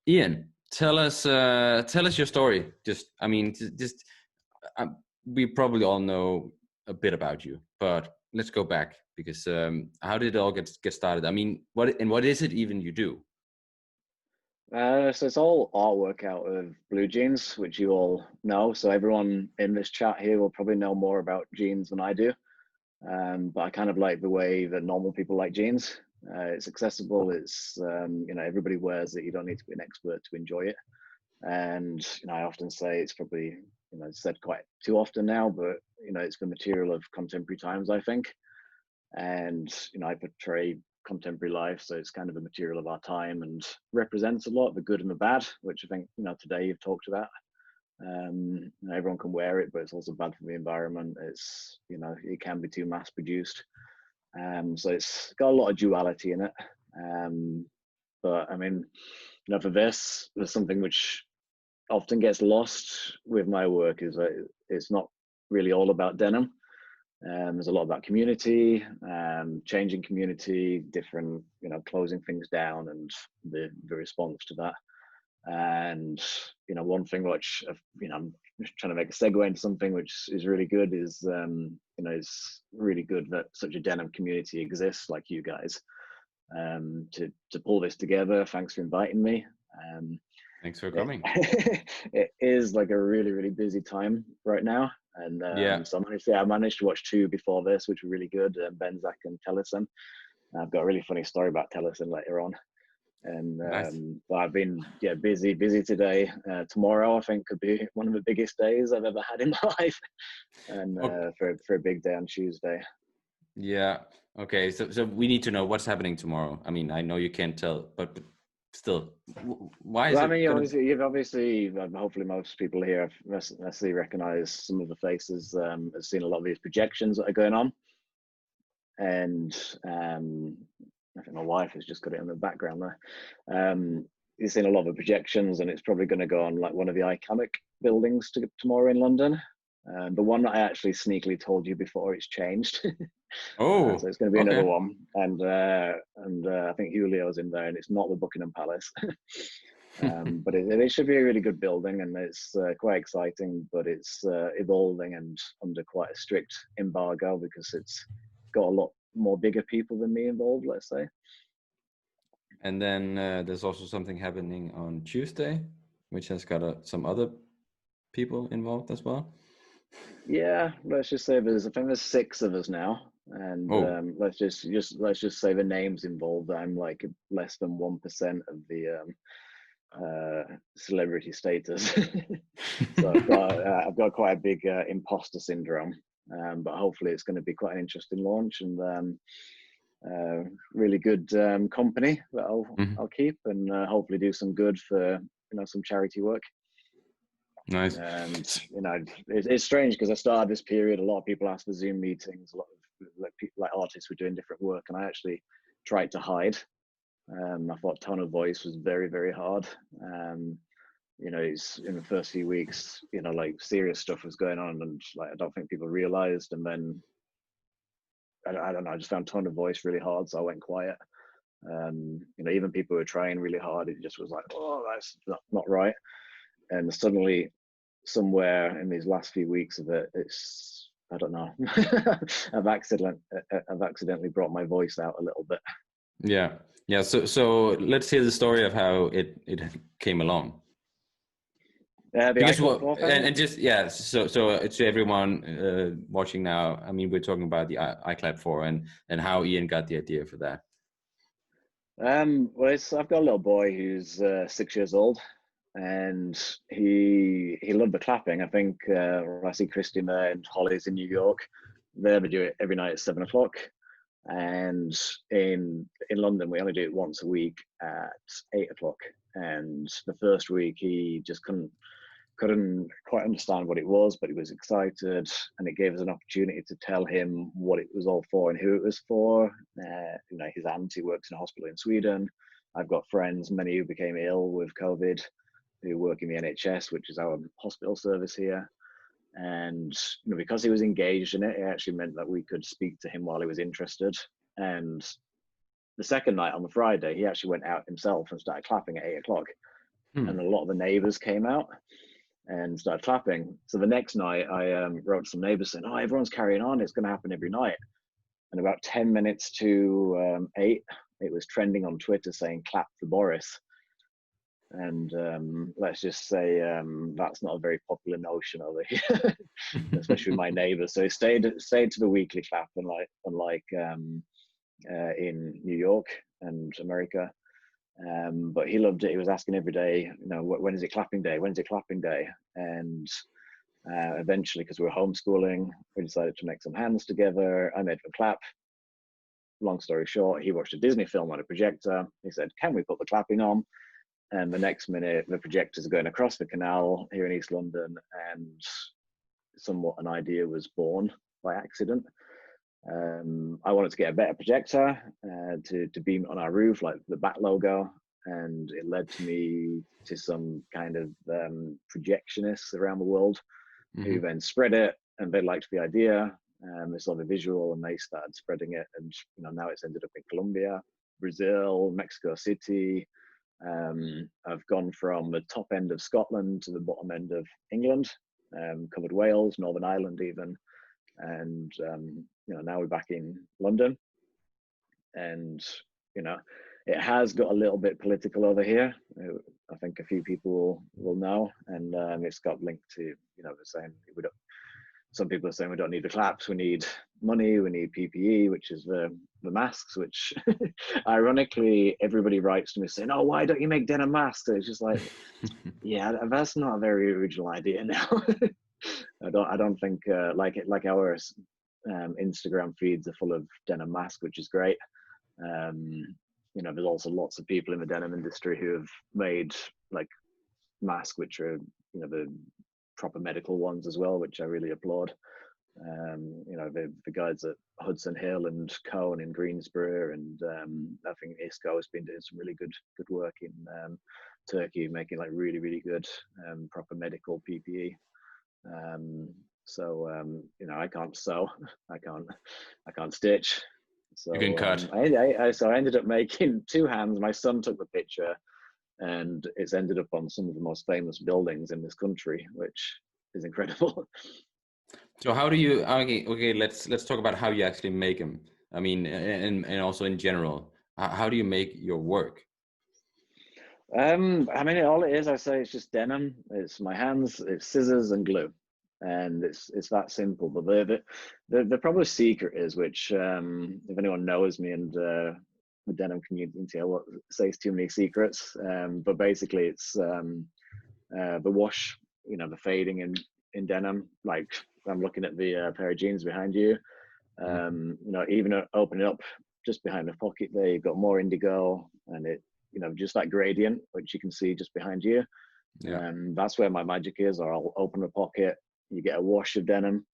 Ian, tell us your story. Just, I mean, just we probably all know a bit about you, but let's go back because how did it all get started? I mean, what is it even you do? So it's all artwork out of blue jeans, which you all know. So everyone in this chat here will probably know more about jeans than I do. But I kind of like the way that normal people like jeans. It's accessible. It's everybody wears it. You don't need to be an expert to enjoy it. And I often say it's probably said quite too often now, but it's the material of contemporary times, I think. And I portray contemporary life, so it's kind of a material of our time and represents a lot of the good and the bad, which I think today you've talked about. Everyone can wear it, but it's also bad for the environment. It's it can be too mass produced, so it's got a lot of duality in it. But I mean, for this, there's something which often gets lost with my work is that it's not really all about denim. There's a lot about community, changing community, different, closing things down and the response to that. And, one thing which, I'm trying to make a segue into something which is really good is, it's really good that such a denim community exists like you guys, to pull this together. Thanks for inviting me. Thanks for coming. It is like a really, really busy time right now. And Yeah. so I managed to watch two before this, which were really good, Benzak and Tellison. I've got a really funny story about Tellison later on. And Nice. but I've been busy today. Tomorrow I think could be one of the biggest days I've ever had in my life, and Okay. for a big day on Tuesday. Yeah. Okay. So we need to know what's happening tomorrow. I mean, I know you can't tell, but still, why is Well, I it mean, gonna? you've obviously, hopefully, most people here have necessarily recognised some of the faces. Have seen a lot of these projections that are going on, and I think my wife has just got it in the background there. You've seen a lot of projections, and it's probably going to go on like one of the iconic buildings tomorrow in London. The one that I actually sneakily told you before it's changed. So Oh, it's going to be another okay. one, and I think Julio's in there, and it's not the Buckingham Palace. But it should be a really good building, and it's quite exciting, but it's evolving and under quite a strict embargo because it's got a lot more bigger people than me involved, let's say. And then there's also something happening on Tuesday, which has got some other people involved as well. Yeah, let's just say I think there's six of us now, and Oh, let's just say the names involved. I'm like less than 1% of the celebrity status. So I've got quite a big imposter syndrome, but hopefully it's going to be quite an interesting launch and really good company that mhm. I'll keep and hopefully do some good for some charity work. Nice. And it's strange because I started this period. A lot of people asked for Zoom meetings. A lot of like artists were doing different work, and I actually tried to hide. I thought tone of voice was very, very hard. It's in the first few weeks, like serious stuff was going on, and like I don't think people realized. And then I don't know, I just found tone of voice really hard, so I went quiet. Even people who were trying really hard, it just was like, oh, that's not right. And suddenly, somewhere in these last few weeks of it, it's I don't know. I've accidentally brought my voice out a little bit. Yeah, yeah. So let's hear the story of how it came along. The Because iCloud what 4 thing. and just yeah, so to everyone watching now, I mean, we're talking about the iCloud 4 and how Ian got the idea for that. Well, I've got a little boy who's 6 years old, and he loved the clapping. I think when I see Christian there and Holly's in New York, they do it every night at 7 o'clock. And in London, we only do it once a week at 8 o'clock. And the first week, he just couldn't quite understand what it was, but he was excited, and it gave us an opportunity to tell him what it was all for and who it was for. His aunt, who works in a hospital in Sweden. I've got friends, many who became ill with COVID, who work in the NHS, which is our hospital service here. And because he was engaged in it, it actually meant that we could speak to him while he was interested. And the second night on the Friday, he actually went out himself and started clapping at 8 o'clock. and a Hmm. lot of the neighbors came out and started clapping. So the next night, I wrote to some neighbors saying, "Oh, everyone's carrying on. It's going to happen every night." And about 10 minutes to 8, it was trending on Twitter saying "clap for Boris." And let's just say that's not a very popular notion over here, especially with my neighbors. So it stayed to the weekly clap, unlike in New York and America. But he loved it. He was asking every day, when is it clapping day? When is it clapping day? And eventually, because we were homeschooling, we decided to make some hands together. I made them clap. Long story short, he watched a Disney film on a projector. He said, "Can we put the clapping on?" And the next minute, the projectors are going across the canal here in East London, and somewhat an idea was born by accident. I wanted to get a better projector to beam it on our roof, like the bat logo, and it led to me to some kind of projectionists around the world who Hmm. then spread it, and they liked the idea. They saw the visual, and they started spreading it, and now it's ended up in Colombia, Brazil, Mexico City. I've gone from the top end of Scotland to the bottom end of England, covered Wales, Northern Ireland even, and now we're back in London. And you know it has got a little bit political over here. I think a few people will know, and it's got linked to the saying we don't. Some people are saying we don't need the claps, we need money, we need PPE, which is the masks. Which, ironically, everybody writes to me saying, "Oh, why don't you make denim masks?" It's just like, yeah, that's not a very original idea now. I don't think like our Instagram feeds are full of denim masks, which is great. Um, there's also lots of people in the denim industry who have made like masks, which are the proper medical ones as well, which I really applaud. The guys at Hudson Hill and Cone in Greensboro, and I think ISCO has been doing some really good work in Turkey, making like really really good proper medical PPE. I can't sew, I can't stitch. You can So cut. I ended up making two hands. My son took the picture, and it's ended up on some of the most famous buildings in this country, which is incredible. So how do you? Okay. Let's talk about how you actually make them. I mean, and also in general, how do you make your work? All it is, I say, it's just denim. It's my hands, it's scissors and glue, and it's that simple. But the probably secret is, which if anyone knows me and the denim community, I won't say too many secrets. But basically, it's the wash, the fading in denim. Like I'm looking at the pair of jeans behind you. Mhm. Even opening up just behind the pocket there, you've got more indigo, and it, just that gradient, which you can see just behind you. Yeah. That's where my magic is. Or I'll open the pocket, you get a wash of denim,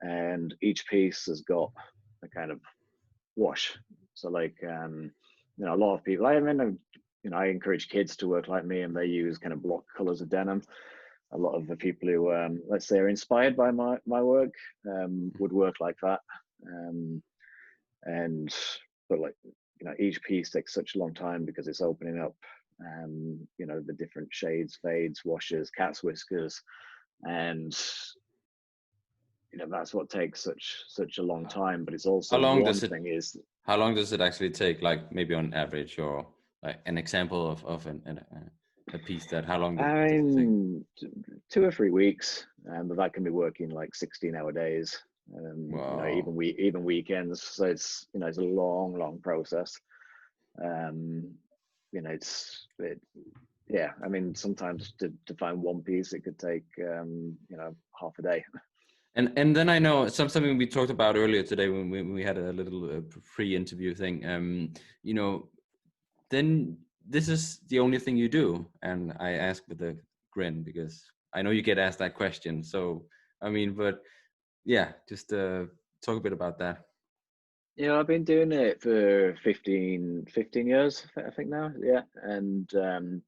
and each piece has got a kind of wash. So like, a lot of people, I encourage kids to work like me, and they use kind of block colors of denim. A lot of the people who, let's say, are inspired by my work, would work like that. Um, and but like each piece takes such a long time because it's opening up the different shades, fades, washes, cat's whiskers, and that's what takes such a long time. But it's How also, long one does it? thing is, How long does it actually take? Like maybe on average, or like an example of a piece that. How long I does it take? mean, 2 or 3 weeks, but that can be working like 16-hour days, Wow. even weekends. So it's a long process. um yeah, I mean, sometimes to find one piece, it could take half a day. And then I know something we talked about earlier today when we had a little pre-interview thing. You know, then this is the only thing you do, and I ask with a grin because I know you get asked that question. So I mean, but yeah, just talk a bit about that. I've been doing it for 15 years, I think now. Yeah. And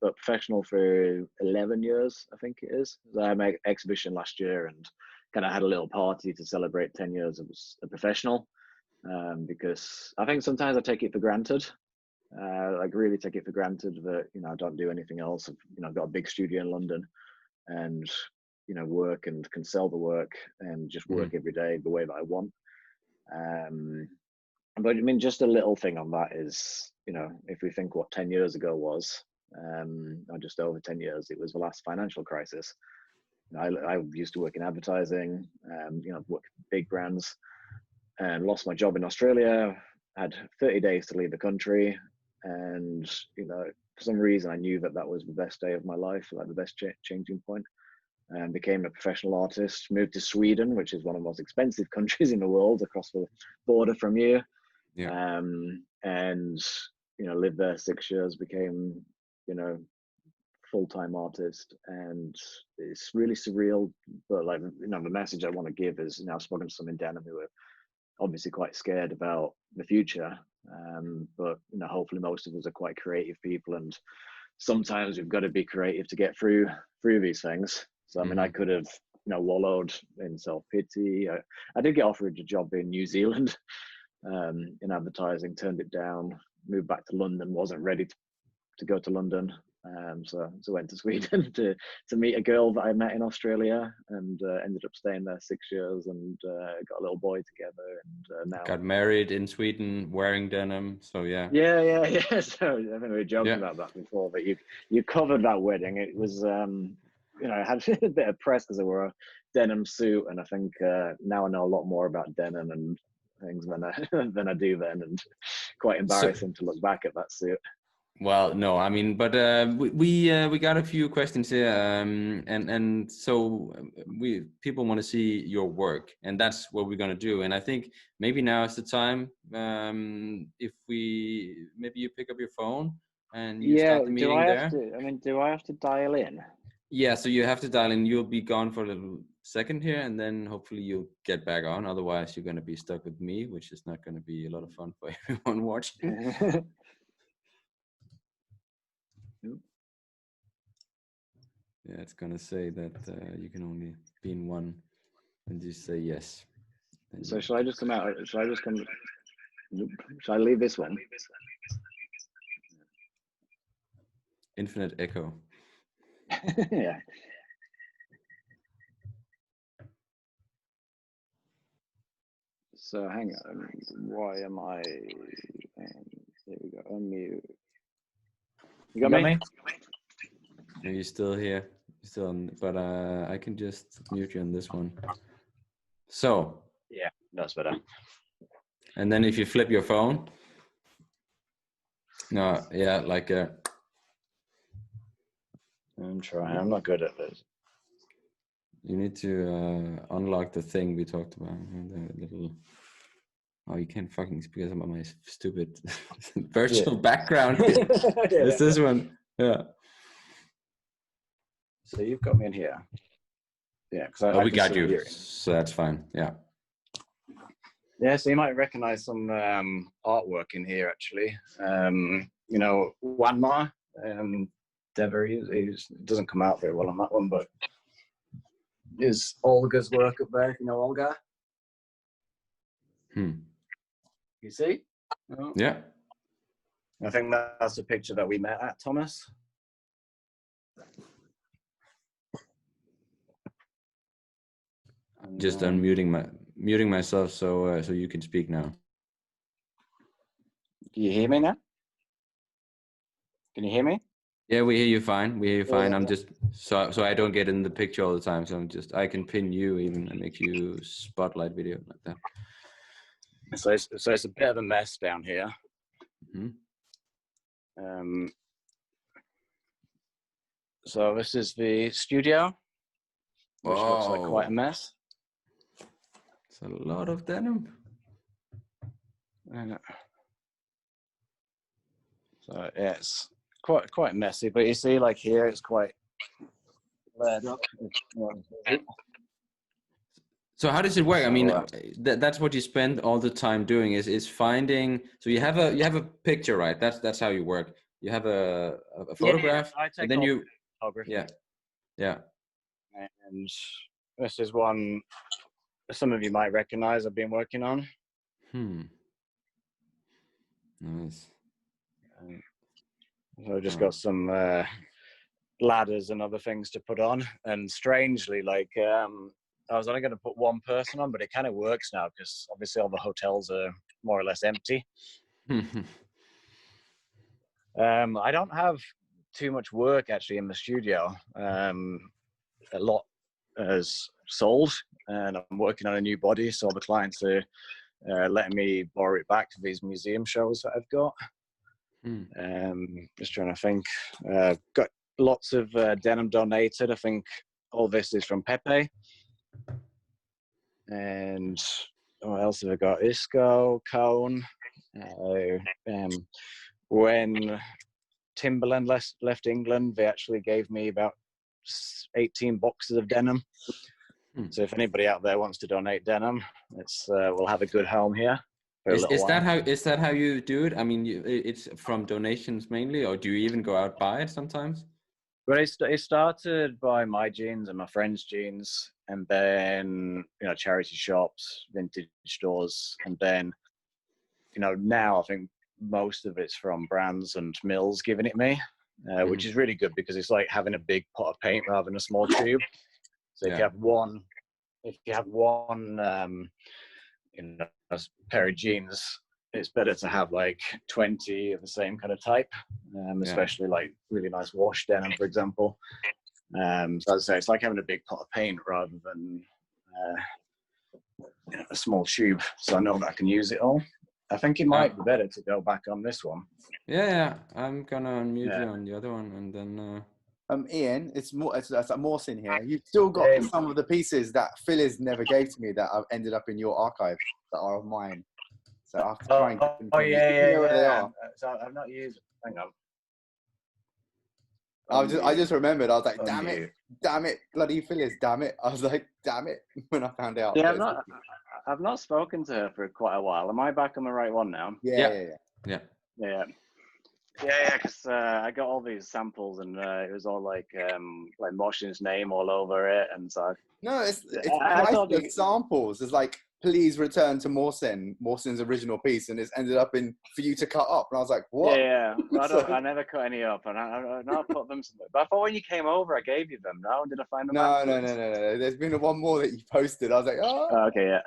but professional for 11 years, I think it is. So I made an exhibition last year, and kind of had a little party to celebrate 10 years as a professional, because I think sometimes I take it for granted. Like really take it for granted that, you know, I don't do anything else. I've got a big studio in London and, you know, work and can sell the work and just work every day the way that I want. But I mean, just a little thing on that is, you know, if we think what 10 years ago was, or just over 10 years, it was the last financial crisis. You know, I used to work in advertising, you know, I've worked with big brands and lost my job in Australia, had 30 days to leave the country. And, you know, for some reason, I knew that that was the best day of my life, like the best changing point. And became a professional artist, moved to Sweden, which is one of the most expensive countries in the world across the border from you. Yeah. And, you know, lived there 6 years, became, you know, full-time artist. And it's really surreal. But like, you know, the message I want to give is, you know, I've spoken to some in Denim who are obviously quite scared about the future. But, you know, hopefully most of us are quite creative people. And sometimes we've got to be creative to get through these things. So, I mean, I could have, you know, wallowed in self-pity. I did get offered a job in New Zealand in advertising, turned it down, moved back to London, wasn't ready to go to London. So went to Sweden to meet a girl that I met in Australia, and ended up staying there 6 years, and got a little boy together, and now Got married in Sweden wearing denim. So yeah. Yeah. So I think we were joking about that before, but you covered that wedding. It was you know, I had a bit of press because I wore a denim suit, and I think now I know a lot more about denim and things than I do then, and quite embarrassing to look back at that suit. Well, no, I mean, but we got a few questions here, and so people want to see your work, and that's what we're gonna do. And I think maybe now is the time. If maybe you pick up your phone and you start the meeting there. Do I have to dial in? Yeah, so you have to dial in. You'll be gone for a little second here, and then hopefully you'll get back on. Otherwise, you're gonna be stuck with me, which is not gonna be a lot of fun for everyone watching. Yeah, it's gonna say that you can only be in one, and just say yes. So shall I just come out? Shall I just come? Shall I leave this one? Infinite echo. Yeah. So hang on. Why am I? Here we go. Unmute. You got me? Are you still here? Still on, but I can just mute you on this one. So. Yeah, that's better. And then if you flip your phone. No, yeah, like I'm trying. I'm not good at this. You need to unlock the thing we talked about. The little. Oh, you can't fucking because of my stupid virtual background. It's this one. Yeah. So you've got me in here. Yeah, because we got you. So that's fine. Yeah. Yeah, so you might recognize some artwork in here, actually. You know, Wanmar, Dever, he doesn't come out very well on that one, but is Olga's work up there, you know Olga? You see? Oh. Yeah. I think that's the picture that we met at, Thomas. Just muting myself so you can speak now. Do you hear me now? Can you hear me? Yeah, we hear you fine. We hear you fine. I'm just so I don't get in the picture all the time. So I can pin you even and make you spotlight video like that. So it's a bit of a mess down here. So this is the studio, which looks like quite a mess. It's a lot of denim. So yeah, it's quite messy, but you see, like here, it's quite layered up. So how does it work? I mean, that's what you spend all the time doing is finding. So you have a picture, right? That's how you work. You have a photograph, and then you. Yeah. And this is one some of you might recognize I've been working on. Nice. So I just got some ladders and other things to put on. And strangely, like I was only going to put one person on, but it kind of works now because obviously all the hotels are more or less empty. I don't have too much work actually in the studio. A lot has sold, and I'm working on a new body, so the clients are letting me borrow it back for these museum shows that I've got. Just trying to think. Got lots of denim donated. I think all this is from Pepe. And what else have I got? Isco, Cone. When Timberland left England, they actually gave me about 18 boxes of denim. So if anybody out there wants to donate denim, it's we'll have a good home here. Is that how you do it? I mean, it's from donations mainly, or do you even go out buy it sometimes? Well, it started by my jeans and my friends' jeans, and then charity shops, vintage stores, and then now I think most of it's from brands and mills giving it me, which is really good because it's like having a big pot of paint rather than a small tube. So if you have one, a pair of jeans, it's better to have like 20 of the same kind of type, especially like really nice wash denim, for example. So as I say, it's like having a big pot of paint rather than a small tube. So I know that I can use it all. I think it might be better to go back on this one. Yeah. I'm gonna unmute you on the other one, and then. Ian, it's like Morsin here. You've still got some of the pieces that Phyllis never gave to me that I've ended up in your archive that are of mine. So I have to try and get them. Where they are. So I've not used. Hang on. I just remembered. I was like, damn it, bloody Phyllis, damn it. I was like, damn it, when I found out. Yeah, I've not spoken to her for quite a while. Am I back on the right one now? Yeah. Because I got all these samples and it was all like Moshin's name all over it, and so it's priceless samples. It's like, please return to Morsin's original piece, and it's ended up for you to cut up. And I was like, what? Yeah. I never cut any up, and I put them somewhere. But I thought when you came over, I gave you them. No, did I find them? No. There's been one more that you posted. I was like, oh. Okay, yeah.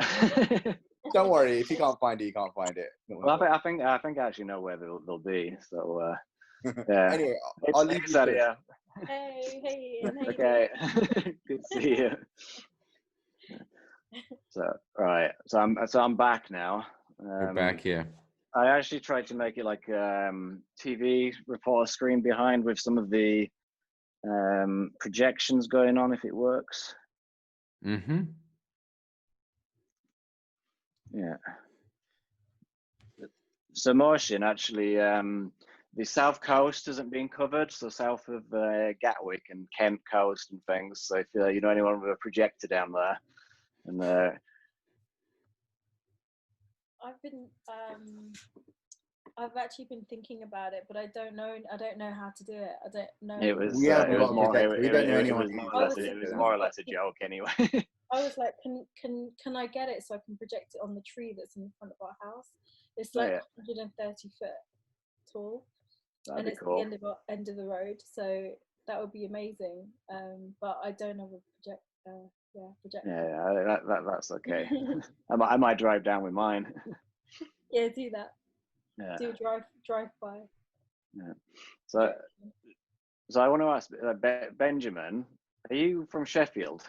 Don't worry, if you can't find it, you can't find it. Well, I think I actually know where they'll be. So yeah. Anyway, I'll leave you. Yeah. Hey. Okay. Good to see you. So right, so I'm back now. You're back here. I actually tried to make it like TV reporter screen behind with some of the projections going on, if it works. Yeah. So Morshin, actually, the south coast isn't being covered, so south of Gatwick and Kent coast and things. So if you know anyone with a projector down there, and I've actually been thinking about it, but I don't know how to do it. I don't know. It was more or less a joke anyway. I was like, can I get it so I can project it on the tree that's in front of our house? It's like 130 foot tall. That'd and it's cool. the end of the road, so that would be amazing. But I don't have a projector. Yeah, that's okay. I might drive down with mine. Yeah, do that. Yeah. Do drive by. Yeah. So I want to ask Benjamin, are you from Sheffield?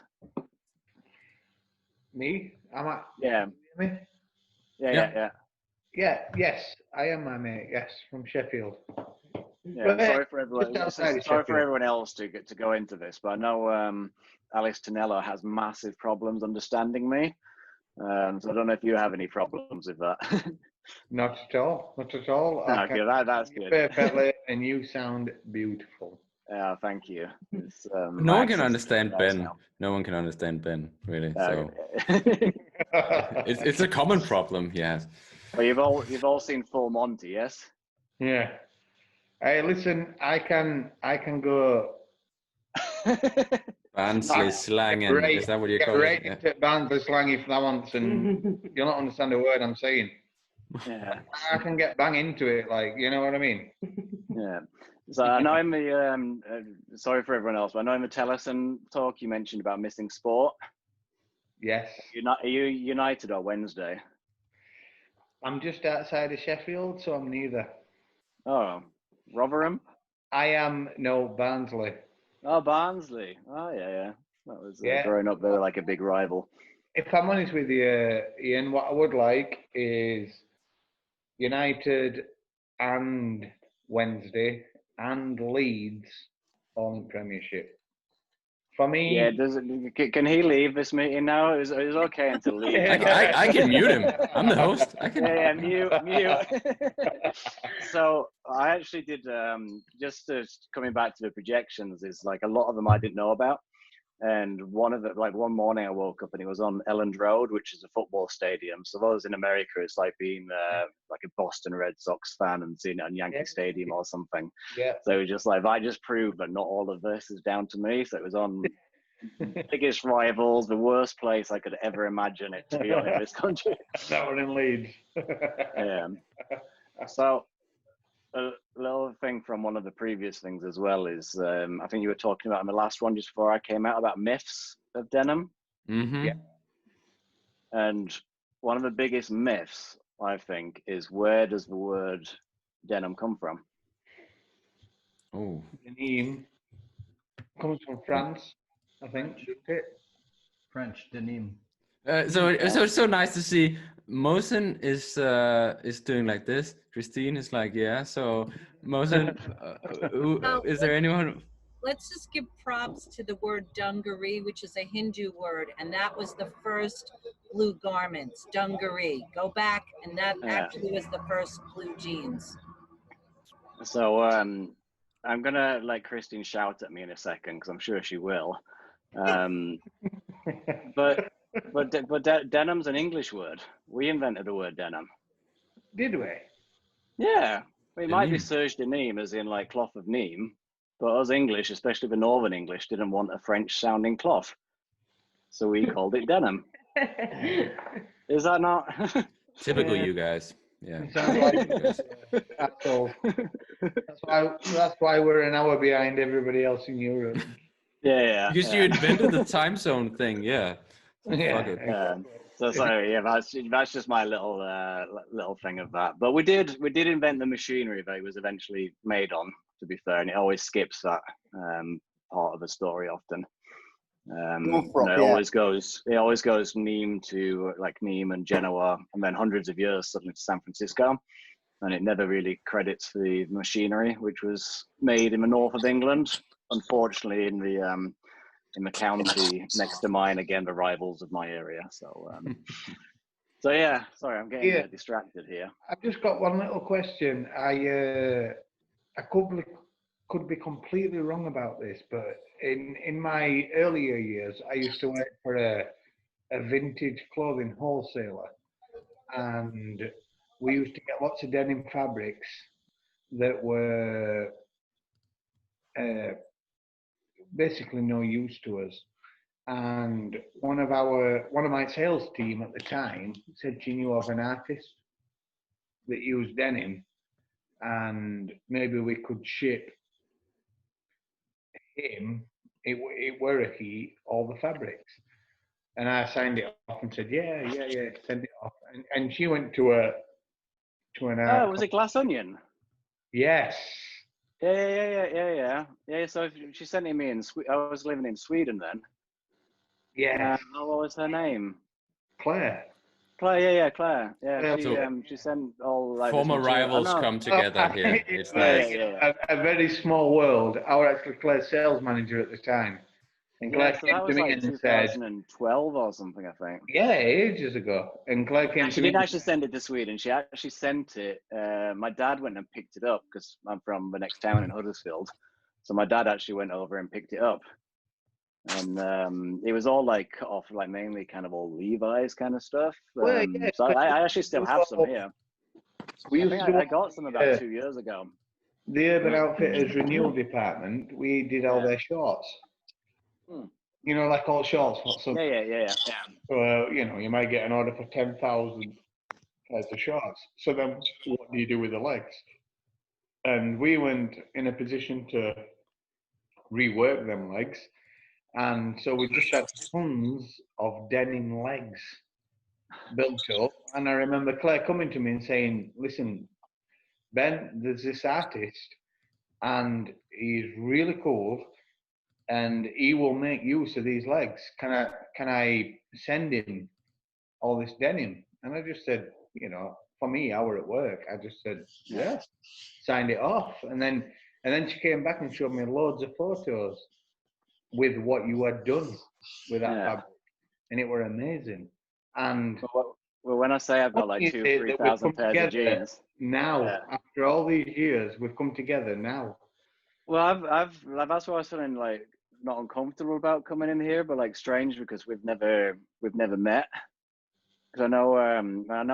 Me? Yeah. Me? Yeah. Yes, I am, my mate. Yes, from Sheffield. Yeah, sorry for everyone else to go into this, but I know Alice Tonello has massive problems understanding me. So I don't know if you have any problems with that. Not at all. Not at all. Okay, that's good. Perfectly, and you sound beautiful. Yeah, thank you. No one can understand Ben. Now. No one can understand Ben, really. So it's a common problem he has. Well, you've all seen Full Monty, yes? Yeah. Hey, listen, I can go. Barnsley slang, is that what you call it? Yeah. Barnsley slang if that wants, and you'll not understand a word I'm saying. Yeah. I can get bang into it, like, you know what I mean? Yeah. So I know in the sorry for everyone else, but I know in the Tellison talk you mentioned about missing sport. Yes. Are you United or Wednesday? I'm just outside of Sheffield, so I'm neither. Oh, Rotherham? I am, no, Barnsley. Oh, Barnsley. Oh, yeah. That was Yeah. growing up, they were like a big rival. If I'm honest with you, Ian, what I would like is United and Wednesday and Leeds all in Premiership. For me, Yeah, can he leave this meeting now? It was okay until Leeds. I can mute him. I'm the host. I can. Yeah, mute. So I actually did, coming back to the projections, is like a lot of them I didn't know about. And one morning I woke up and it was on Elland Road, which is a football stadium. So those in America, it's like being like a Boston Red Sox fan and seeing it on Yankee Stadium or something. Yeah. So it was just like, I just proved that not all of this is down to me. So it was on biggest rivals, the worst place I could ever imagine it to be on in this country. That one in Leeds. So a little thing from one of the previous things as well is I think you were talking about in the last one just before I came out about myths of denim. Mm-hmm. Yeah. And one of the biggest myths, I think, is where does the word denim come from? Oh. Denim comes from France, I think. French, Denim. So it's so nice to see. Mosen is doing like this. Christine is like, yeah. So Mosen, is there anyone? Let's just give props to the word dungaree, which is a Hindu word, and that was the first blue garments, dungaree. Go back, and that actually was the first blue jeans. So I'm gonna let Christine shout at me in a second because I'm sure she will. But denim's an English word. We invented the word denim. Did we? Yeah, it might be Denim. serge denim, as in like cloth of neem, but us English, especially the Northern English, didn't want a French-sounding cloth, so we called it denim. Is that not Typical you guys. Yeah. It sounds like that's all. That's why we're an hour behind everybody else in Europe. Yeah. Because you invented the time zone thing. Yeah. Yeah. Fuck it. So sorry, yeah, that's just my little thing of that. But we did invent the machinery that it was eventually made on, to be fair, and it always skips that part of the story often. It always goes Nîmes to like Nîmes and Genoa, and then hundreds of years suddenly to San Francisco, and it never really credits the machinery which was made in the north of England. Unfortunately, in the county next to mine, again, the rivals of my area. So, so yeah, sorry, I'm getting distracted here. I've just got one little question. I could be completely wrong about this, but in my earlier years, I used to work for a vintage clothing wholesaler, and we used to get lots of denim fabrics that were basically no use to us. And one of my sales team at the time said she knew of an artist that used denim, and maybe we could ship him, it were a he, all the fabrics. And I signed it off and said, yeah, send it off. And she went to an art. Oh, was it Glass Onion? Yes. Yeah. So she sent it me in I was living in Sweden then. Yeah. What was her name? Claire. Claire. Yeah, she sent all like Former rivals come together here. It's nice. A very small world. I was actually Claire's sales manager at the time. And Claire so came that to was me like and 2012 or something, I think. Yeah, ages ago. And Claire came to She me. didn't actually send it to Sweden. She actually sent it. My dad went and picked it up because I'm from the next town in Huddersfield. So my dad actually went over and picked it up. And it was all like cut off, like mainly kind of all Levi's kind of stuff. So I actually still have some here. I got some about 2 years ago. The Urban Outfitters renewal department, we did all their shorts. You know, like all shorts. Yeah. So, you might get an order for 10,000 pairs of shorts. So then what do you do with the legs? and we weren't in a position to rework them legs, and so we just had tons of denim legs built up. And I remember Claire coming to me and saying, "Listen, Ben, there's this artist, and he's really cool, and he will make use of these legs. Can I send him all this denim?" And I just said, you know, for me, I were at work. I just said, yeah, signed it off. And then she came back and showed me loads of photos with what you had done with that fabric, and it were amazing. And well, when I say I've got like 2,000-3,000 pairs of jeans now, after all these years, we've come together now. Well, I've that's why I was feeling like not uncomfortable about coming in here, but like strange because we've never met. Because I know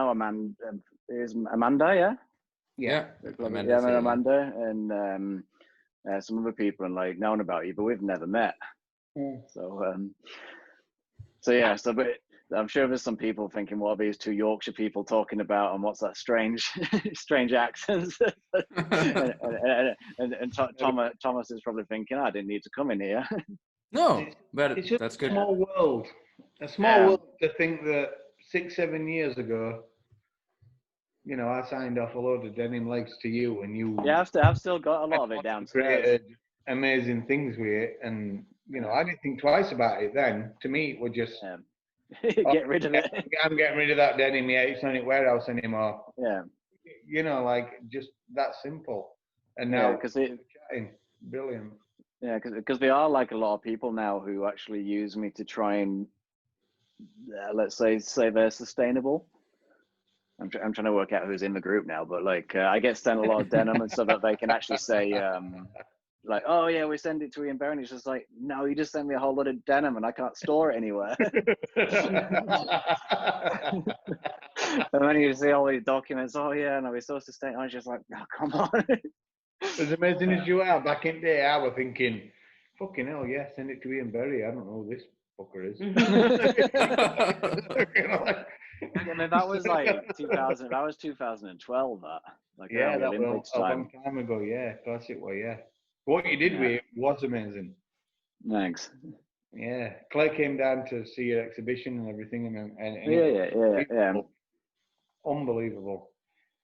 Amanda is Amanda, Yeah. Amanda and some other people and like known about you, but we've never met. So but I'm sure there's some people thinking, what are these two Yorkshire people talking about, and what's that strange accents? and Thomas is probably thinking, I didn't need to come in here. No, but it's just that's good. A small world to think that 6-7 years ago, you know, I signed off a load of denim legs to you, and you. Yeah, I've still got a lot of it downstairs. Created amazing things with it, and you know, I didn't think twice about it then. To me, it would just get rid of it. I'm getting rid of that denim. Yeah, it's not in warehouse anymore. Yeah, you know, like just that simple. And now, because brilliant. Yeah, because there are like a lot of people now who actually use me to try and let's say they're sustainable. I'm trying to work out who's in the group now, but like I get sent a lot of denim and stuff that they can actually say like, oh yeah, we send it to Ian Berry. It's just like, no, you just sent me a whole lot of denim and I can't store it anywhere. And then you see all these documents. Oh yeah, no, we're so sustainable. I was just like, oh, come on. As amazing as you are, back in the day, I was thinking, fucking hell, yeah, send it to Ian Berry. I don't know who this fucker is. I mean, that was like 2000. That was 2012. That like yeah, that was a long time ago. Yeah, of course it was. Yeah, what you did with it was amazing. Thanks. Yeah, Claire came down to see your exhibition and everything, and yeah. Unbelievable.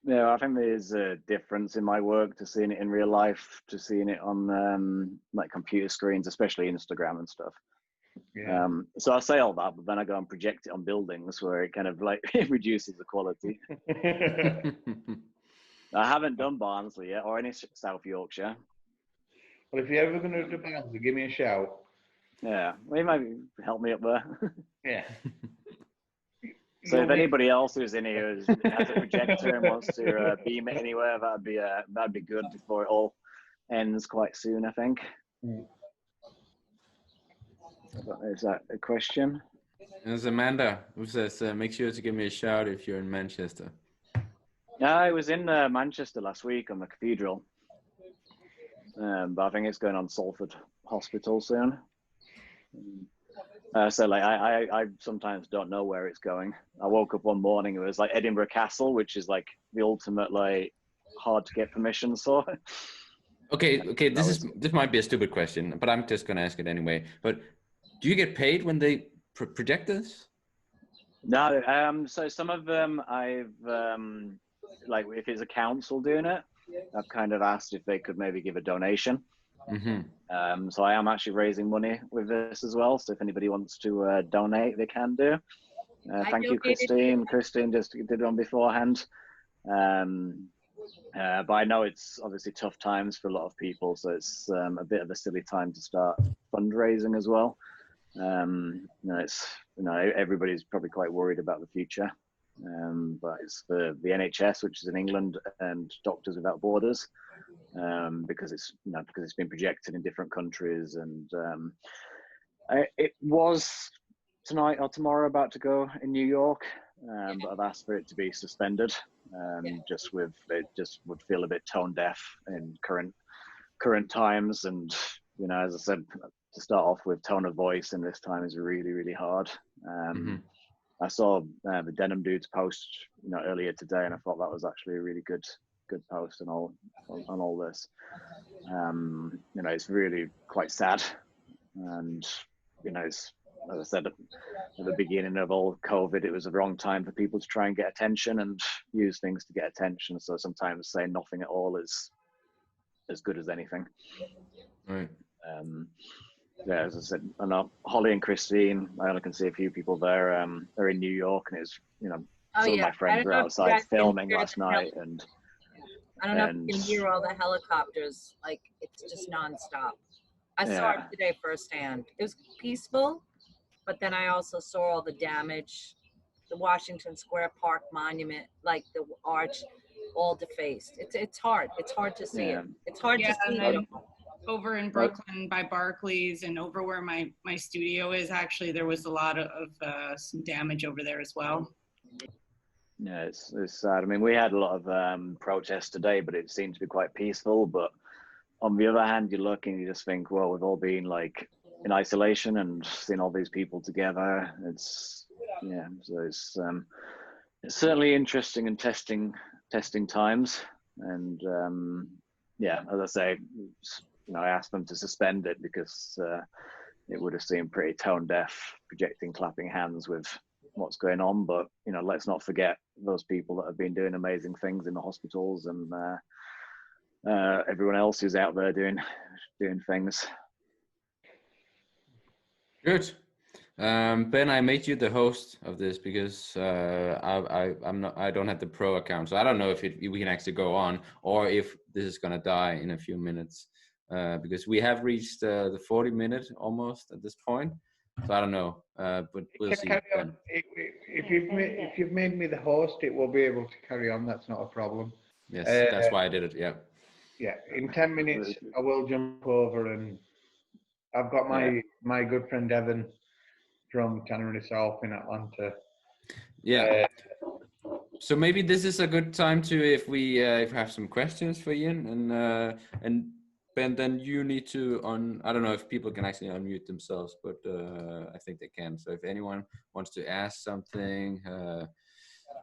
Yeah, I think there's a difference in my work to seeing it in real life, to seeing it on like computer screens, especially Instagram and stuff. Yeah. So I say all that, but then I go and project it on buildings where it kind of like it reduces the quality. I haven't done Barnsley yet, or any South Yorkshire. Well, if you're ever going to do Barnsley, give me a shout. Yeah, well, you might help me up there. Yeah. So if anybody else who's in here has a projector and wants to beam it anywhere, that'd be good before it all ends quite soon, I think. Is that a question? There's Amanda who says, make sure to give me a shout if you're in Manchester. Yeah, I was in Manchester last week on the cathedral, but I think it's going on Salford Hospital soon. So like I sometimes don't know where it's going. I woke up one morning, it was like Edinburgh Castle, which is like the ultimate like hard to get permissions for. Okay, this might be a stupid question, but I'm just gonna ask it anyway. But do you get paid when they project this? No, so some of them I've like if it's a council doing it, I've kind of asked if they could maybe give a donation. Mm-hmm. So I am actually raising money with this as well. So if anybody wants to donate, they can do. Thank you, Christine. Christine just did one beforehand. But I know it's obviously tough times for a lot of people, so it's a bit of a silly time to start fundraising as well. Everybody's probably quite worried about the future. But it's for the NHS, which is in England, and Doctors Without Borders. Because it's been projected in different countries, and it was tonight or tomorrow about to go in New York, but I've asked for it to be suspended. It just would feel a bit tone deaf in current times, and as I said, to start off with, tone of voice in this time is really, really hard. I saw the Denim dude's post earlier today, and I thought that was actually a really good good post and all on all this. You know, it's really quite sad, and you know, it's, as I said at the beginning of all COVID, it was the wrong time for people to try and get attention and use things to get attention. So sometimes saying nothing at all is as good as anything. Right. Yeah, as I said, I know Holly and Christine, I only can see a few people there. They're in New York, and it's, you know, some of my friends were outside filming last night, and I don't know if you can hear all the helicopters. Like, it's just nonstop. I saw it today firsthand. It was peaceful, but then I also saw all the damage. The Washington Square Park Monument, like the arch, all defaced. It's hard. It's hard to see it. It's hard to see it. Over in Brooklyn by Barclays and over where my studio is, actually, there was a lot of some damage over there as well. Yeah, it's sad. I mean, we had a lot of protests today, but it seemed to be quite peaceful. But on the other hand, you look and you just think, well, we've all been like in isolation and seen all these people together. It's, yeah, so it's certainly interesting and testing times. And yeah, as I say, you know, I asked them to suspend it because it would have seemed pretty tone deaf, projecting clapping hands with what's going on. But you know, let's not forget those people that have been doing amazing things in the hospitals, and everyone else who's out there doing things. Good. Ben, I made you the host of this because I don't have the pro account, so I don't know if we can actually go on or if this is gonna die in a few minutes, because we have reached the 40-minute almost at this point. So I don't know, but we'll see. If you've made me the host, it will be able to carry on. That's not a problem. Yes, that's why I did it. Yeah. Yeah, in 10 minutes I will jump over, and I've got my good friend Evan from Tannery South in Atlanta. Yeah. So maybe this is a good time to, if we have some questions for Ian, and Ben, then you need to I don't know if people can actually unmute themselves, but I think they can. So if anyone wants to ask something,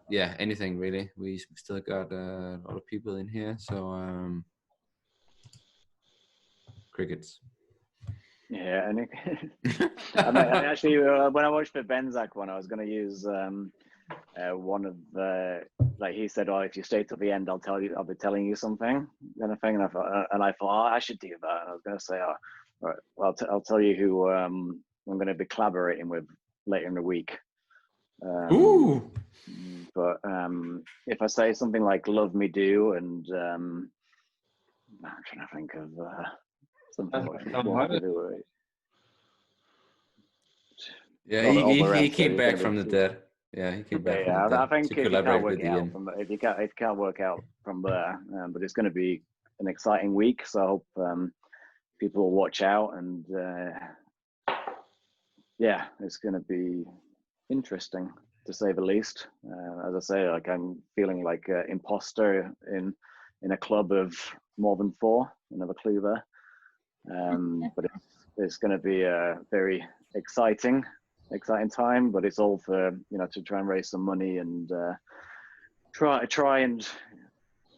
yeah, anything really. We still got a lot of people in here, so crickets. Yeah, and I mean, actually, when I watched the Benzac one, I was going to use one of the, like he said, "Oh, if you stay till the end, I'll be telling you something," kind of thing. And I thought, oh, I should do that. And I was going to say, oh, all right, well, I'll tell you who I'm going to be collaborating with later in the week. Ooh. But if I say something like "Love Me Do," and I'm trying to think of something what to do. Yeah, he came back from the dead. Yeah, he came back from the dead. I think to collaborate with Ian. If you can't work out from there, but it's going to be an exciting week. So I hope people will watch out, and yeah, it's going to be interesting to say the least. As I say, like I'm feeling like an imposter in a club of more than 4. Another clue there. But it's going to be a very exciting time, but it's all for, you know, to try and raise some money and try and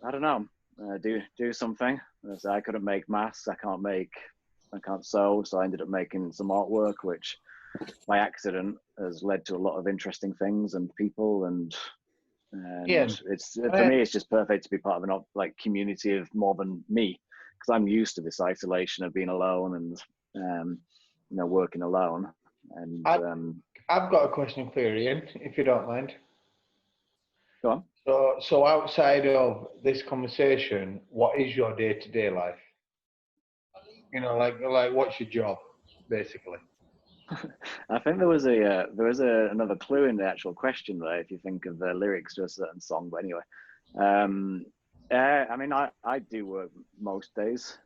I don't know, do something. So I couldn't make masks, I can't sew, so I ended up making some artwork, which by accident has led to a lot of interesting things and people, and it's for me it's just perfect to be part of an community of more than me, because I'm used to this isolation of being alone and you know, working alone. And I've got a question for you, Ian, if you don't mind. Go on. So outside of this conversation, what is your day-to-day life? You know, like what's your job, basically? I think there was another clue in the actual question there, if you think of the lyrics to a certain song. But anyway, I mean, I do work most days.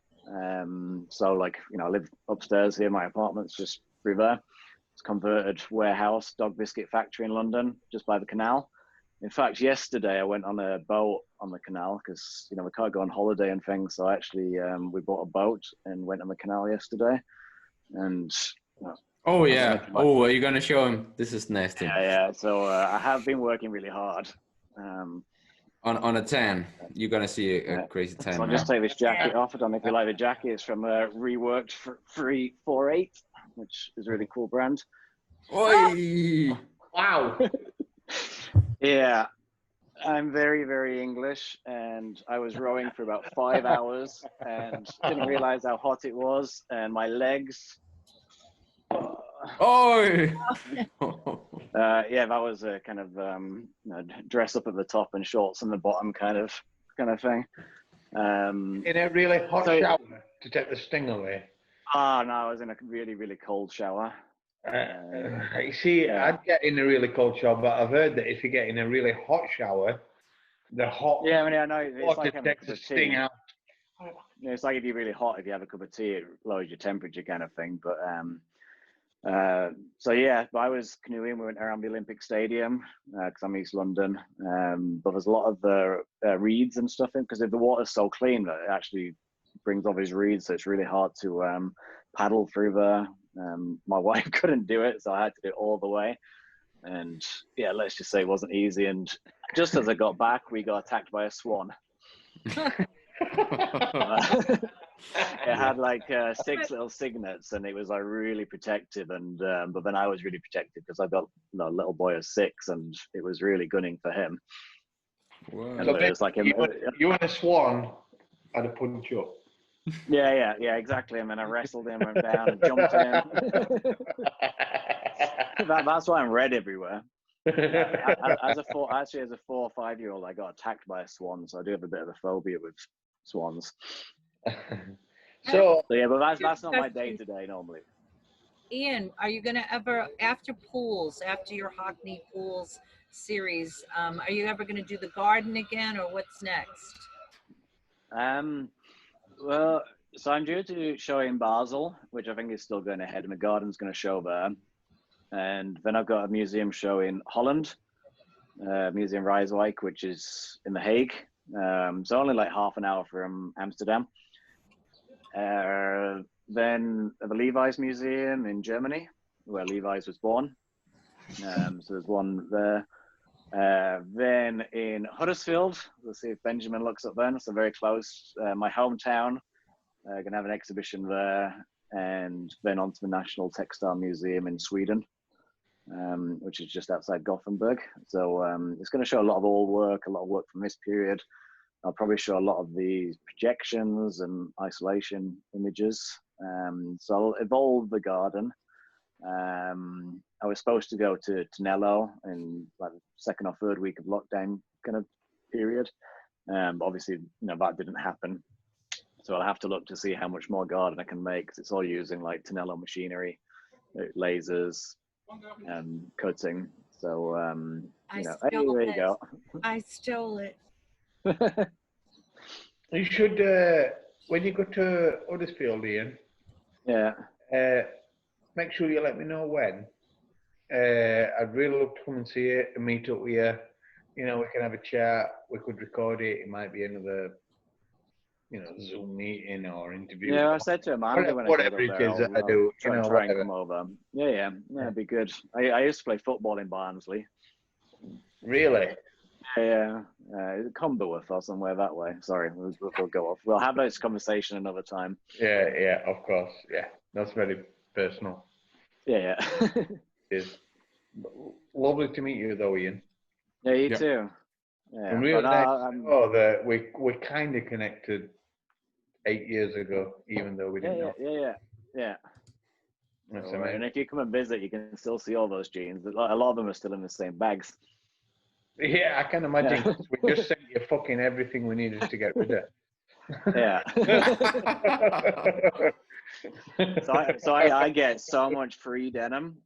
So like, you know, I live upstairs here. My apartment's just through there. It's converted warehouse, dog biscuit factory in London, just by the canal. In fact, yesterday I went on a boat on the canal because, you know, we can't go on holiday and things. So actually, we bought a boat and went on the canal yesterday. And oh yeah. Oh, are you gonna show him? This is nasty. Yeah. So I have been working really hard. On a tan, you're gonna see a crazy tan. So I'll man. just take this jacket off. I don't know if you like the jacket. It's from Reworked 348, which is a really cool brand. Oi! Wow. Yeah, I'm very, very English, and I was rowing for about 5 hours and didn't realize how hot it was, and my legs. Oi! Yeah, that was a kind of dress up at the top and shorts on the bottom kind of thing. In a really hot shower to take the sting away. Oh no, I was in a really, really cold shower. You see, I'd get in a really cold shower, but I've heard that if you get in a really hot shower, the hot I know it's water like having a takes cup the of sting tea. out. Yeah, it's like if you're really hot, if you have a cup of tea, it lowers your temperature kind of thing. But so yeah, I was canoeing. We went around the Olympic Stadium because I'm East London. But there's a lot of the reeds and stuff in because the water's so clean that it actually brings off his reeds, so it's really hard to paddle through there. My wife couldn't do it, so I had to do it all the way. And yeah, let's just say it wasn't easy. And just as I got back, we got attacked by a swan. It had like 6 little cygnets, and it was like really protective. And but then I was really protective because I got a little boy of 6, and it was really gunning for him. And So it was like you and a swan had a punch up. Yeah, exactly. And then I wrestled him, went down, and jumped in. That's why I'm red everywhere. As a 4 or 5 year old, I got attacked by a swan, so I do have a bit of a phobia with swans. So yeah, but that's not my day to day normally. Ian, are you going to ever, after your Hockney Pools series, are you ever going to do the garden again, or what's next? Well, so I'm due to show in Basel, which I think is still going ahead, and the garden's going to show there. And then I've got a museum show in Holland, Museum Rijswijk, which is in The Hague. So only like half an hour from Amsterdam. Then the Levi's Museum in Germany, where Levi's was born. So there's one there. Then in Huddersfield, we'll see if Benjamin looks up then. So very close, my hometown. Gonna have an exhibition there, and then on to the National Textile Museum in Sweden, which is just outside Gothenburg. So it's going to show a lot of old work, a lot of work from this period. I'll probably show a lot of the projections and isolation images. So I'll evolve the garden. I was supposed to go to Nello in like the 2nd or 3rd week of lockdown kind of period. But obviously, that didn't happen. So I'll have to look to see how much more garden I can make, because it's all using like Tonello machinery, lasers, cutting. So, hey, there you go. I stole it. you should, when you go to Huddersfield, Ian, yeah, make sure you let me know when. I'd really love to come and see it and meet up with you. We can have a chat. We could record it. It might be another, Zoom meeting or interview. Yeah, I said to him, whatever it is that I do. Try and come over. Yeah, it'd be good. I used to play football in Barnsley. Really? Yeah, Cumberworth or somewhere that way. Sorry, we'll go off. We'll have this conversation another time. Yeah, of course. Yeah, that's very personal. Yeah. It is. Lovely to meet you, though, Ian. Yeah, you too. Yeah, I'm really that we kind of connected 8 years ago, even though we didn't know. Yeah. That's so, and if you come and visit, you can still see all those jeans. A lot of them are still in the same bags. Yeah, I can imagine. We just sent you fucking everything we needed to get rid of. Yeah. so I get so much free denim,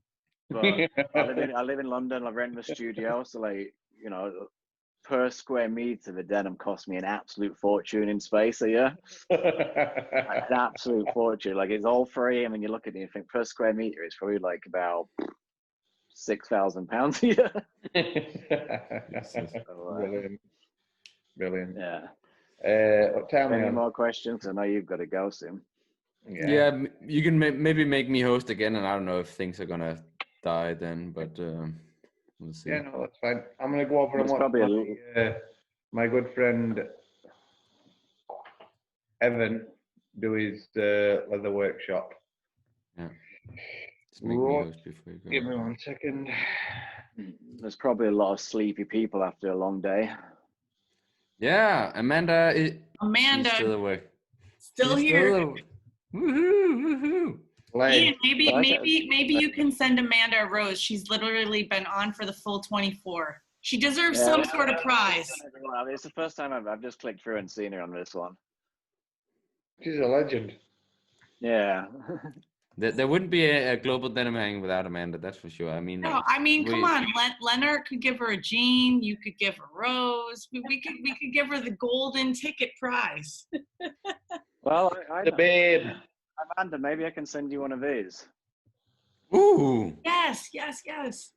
but I live in London. I rent the studio, so per square meter, the denim cost me an absolute fortune in space a year. An absolute fortune. Like, it's all free, and when you look at it, you think per square meter, it's probably like about £6,000 a year. Brilliant. Yeah. Tell me any more questions? I know you've got to go soon. Yeah, you can maybe make me host again, and I don't know if things are gonna die then, but we'll see. Yeah, no, that's fine. I'm gonna go over and watch my good friend Evan do his leather workshop. Yeah. Just make me Right. host before you go. Give me 1 second. There's probably a lot of sleepy people after a long day. Yeah, Amanda is Amanda, she's still away. still She's here. Still woohoo, woohoo. Leg. Ian, maybe Well, maybe you can send Amanda a rose. She's literally been on for the full 24. She deserves Yeah, some well, sort of prize. I mean, it's the first time I've just clicked through and seen her on this one. She's a legend. Yeah. There wouldn't be a global denim hang without Amanda, that's for sure. I mean, No, I mean, come we- on. Leonard could give her a jean. You could give her Rose. We could give her the golden ticket prize. Well, The babe. Amanda, maybe I can send you one of these. Ooh. Yes, yes, yes.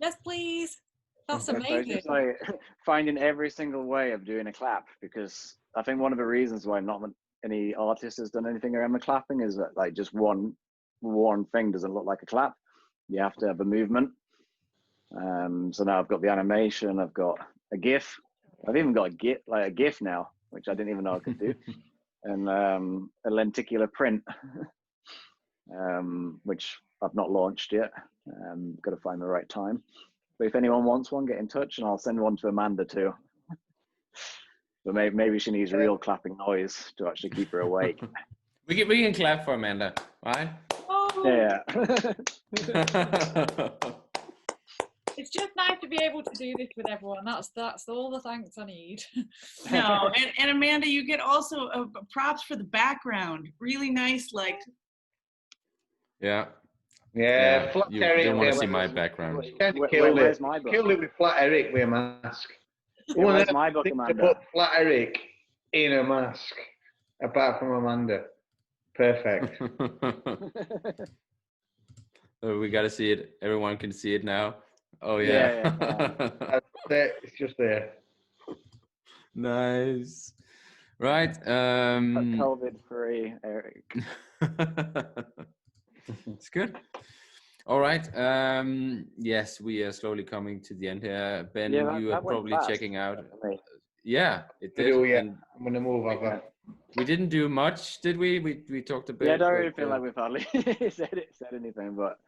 Yes, please. That's So amazing. just like finding every single way of doing a clap, because I think one of the reasons why not any artist has done anything around the clapping is that like just one thing doesn't look like a clap. You have to have a movement. So now I've got the animation, I've got a GIF, I've even got a GIF now, which I didn't even know I could do, and a lenticular print, which I've not launched yet. Got to find the right time. But if anyone wants one, get in touch, and I'll send one to Amanda too. But maybe she needs real clapping noise to actually keep her awake. We can clap for Amanda, right? Oh, Yeah. it's just nice to be able to do this with everyone. That's all the thanks I need. No, and Amanda, you get also props for the background. Really nice, like. Yeah. Yeah, Flat You Eric. don't want to with see a- my background. Where's my book? Killed it with Flat Eric with a mask. Yeah, where's my book, To Amanda? put Flat Eric in a mask, apart from Amanda. Perfect. Oh, we got to see it. Everyone can see it now. Oh Yeah, yeah. That's it. It's just there. Nice. Right. COVID-free, Eric. It's good. All right. Yes, we are slowly coming to the end here. Ben, Yeah, you are that went probably fast. checking out. I mean, Yeah, it did. Oh, yeah. And I'm gonna move over. we didn't do much, did we? We talked a bit. yeah, I don't really but, feel like we've hardly said anything, but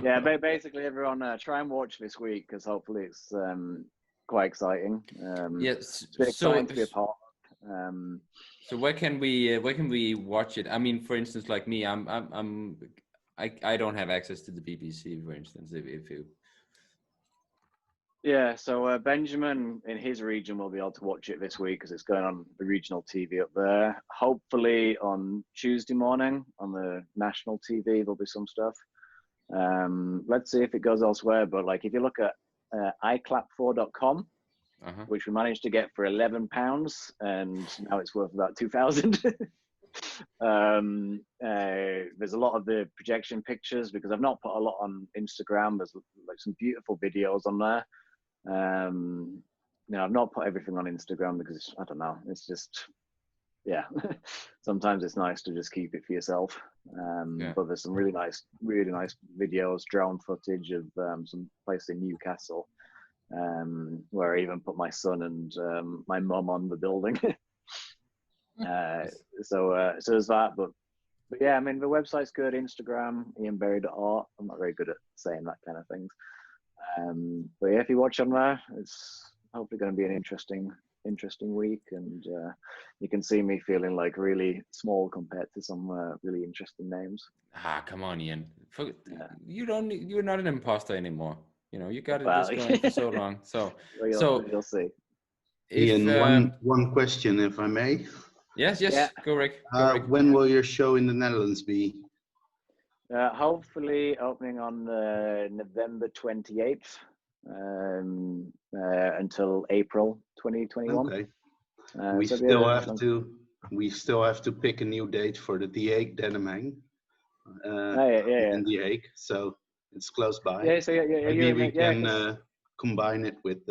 yeah, basically everyone try and watch this week because hopefully it's quite exciting. Yes. It's been exciting to be a part of. So where can we watch it? I mean, for instance, like me, I don't have access to the BBC, for instance. If you Yeah, so Benjamin in his region will be able to watch it this week because it's going on the regional TV up there. Hopefully on Tuesday morning on the national TV there'll be some stuff. Let's see if it goes elsewhere. But like if you look at iClap4.com, which we managed to get for £11, and now it's worth about 2,000. There's a lot of the projection pictures because I've not put a lot on Instagram. There's like some beautiful videos on there. I've not put everything on Instagram because I don't know. It's just, yeah. Sometimes it's nice to just keep it for yourself. But there's some really nice videos, drone footage of some place in Newcastle, where I even put my son and my mum on the building. So there's that, but yeah, I mean the website's good. Instagram, Berry.art. I'm not very good at saying that kind of things. But yeah, if you watch on there, it's hopefully going to be an interesting week, and you can see me feeling like really small compared to some really interesting names. come on, Ian. You're not an imposter anymore. You know, you got Well, this going for so long. So you'll see. Ian, one question, if I may. Yes, Yeah. go Rick. When will your show in the Netherlands be? Hopefully opening on November 28th until April 2021. Okay. We so still have to pick a new date for the The Denim hang. In The Hague, so it's close by. Yeah, so maybe we can combine it with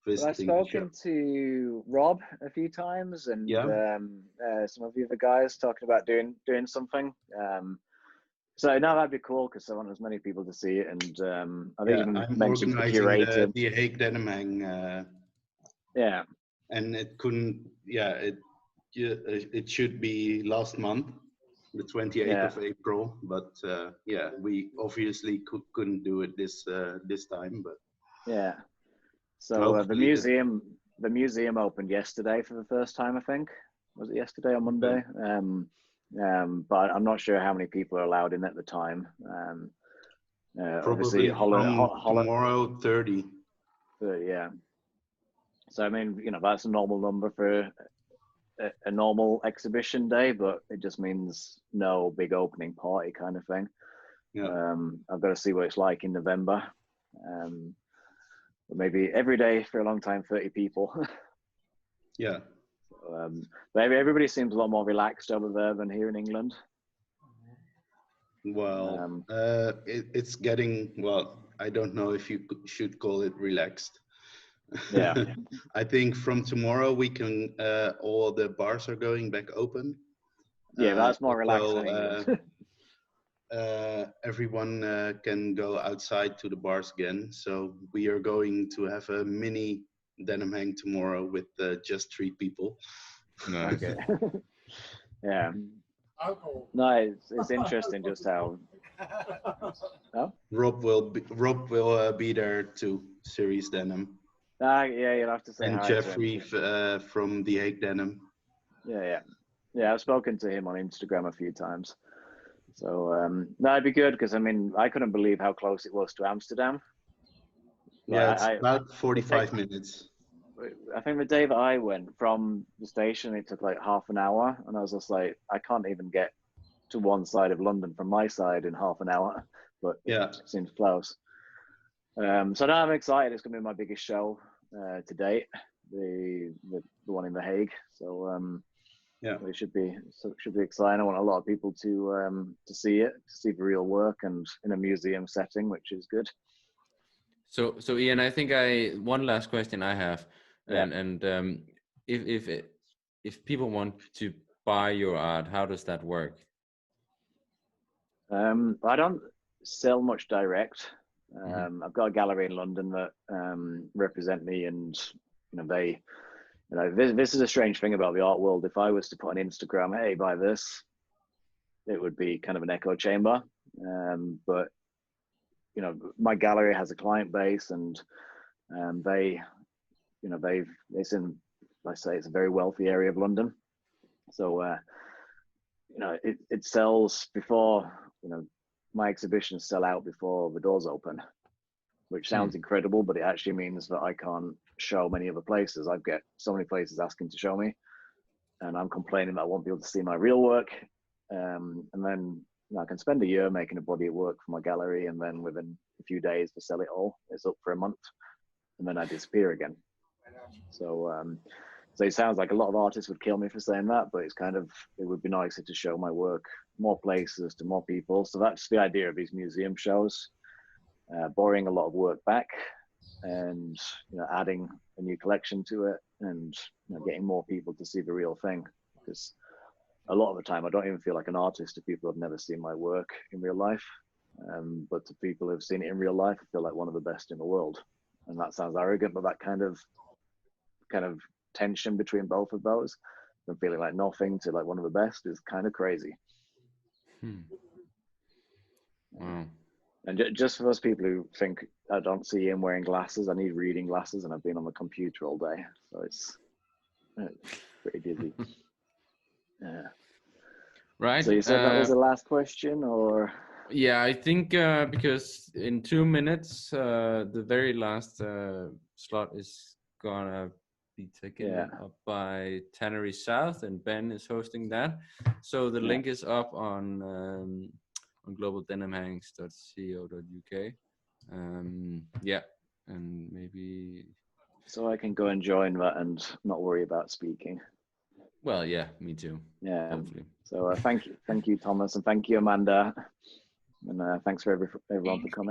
visiting. I've spoken to Rob a few times, and some of the other guys talking about doing something So no, that'd be cool because I want as many people to see it, and I think I'm mentioned the organizing curator. the Hague Denim Hang. Yeah. And it couldn't. Yeah, it should be last month, the 28th of April. But yeah, we obviously couldn't do it this time. But yeah. So the museum opened yesterday for the first time. I think was it yesterday or Monday? But I'm not sure how many people are allowed in at the time. Probably tomorrow 30. Yeah. So I mean, that's a normal number for a normal exhibition day, but it just means no big opening party kind of thing. Yeah. I've got to see what it's like in November. But maybe every day for a long time, 30 people. Yeah. Maybe everybody seems a lot more relaxed over there than here in England. Well, it's getting, well, I don't know if you should call it relaxed. Yeah. I think from tomorrow we can, all the bars are going back open. Yeah, that's more relaxed than England. Everyone can go outside to the bars again. So we are going to have a mini denim hang tomorrow with just 3 people. Nice. Okay. Yeah. No, it's interesting just how. Oh? Rob will be there too. Series Denim. Yeah, you'll have to say and hi Jeffrey to him. From the Hague Denim. Yeah. I've spoken to him on Instagram a few times. So no, it'd be good because I mean I couldn't believe how close it was to Amsterdam. Yeah, it's about 45 minutes. I think the day that I went from the station, it took like half an hour, and I was just like, I can't even get to one side of London from my side in half an hour, but it seems close. So now I'm excited. It's going to be my biggest show to date, the one in The Hague. So it should be exciting. I want a lot of people to see it, to see the real work, and in a museum setting, which is good. So Ian, I think one last question I have, and if people want to buy your art, how does that work? I don't sell much direct. I've got a gallery in London that represent me, and this is a strange thing about the art world. If I was to put on Instagram, hey, buy this, it would be kind of an echo chamber. But my gallery has a client base, and they seem, I say, it's a very wealthy area of London. So it sells before my exhibitions sell out before the doors open, which sounds incredible, but it actually means that I can't show many other places. I've got so many places asking to show me, and I'm complaining that I want people to see my real work. And then I can spend a year making a body of work for my gallery, and then within a few days to sell it all. It's up for a month, and then I disappear again. So it sounds like a lot of artists would kill me for saying that, but it would be nicer to show my work more places to more people. So that's the idea of these museum shows, borrowing a lot of work back, and adding a new collection to it, and getting more people to see the real thing. Because a lot of the time I don't even feel like an artist to people who've never seen my work in real life, but to people who've seen it in real life, I feel like one of the best in the world. And that sounds arrogant, but that kind of tension between both of those, from feeling like nothing to like one of the best, is kind of crazy. Wow. And just for those people who think I don't see him wearing glasses, I need reading glasses, and I've been on the computer all day, so it's pretty dizzy. Right. So you said that was the last question, or? Yeah, I think because in 2 minutes, the very last slot is gonna be taken up by Tannery South, and Ben is hosting that. So the link is up on globaldenimhangs.co.uk. And maybe. So I can go and join that and not worry about speaking. Well, yeah, me too. Yeah. Hopefully. So thank you, Thomas, and thank you, Amanda, and thanks for everyone for coming.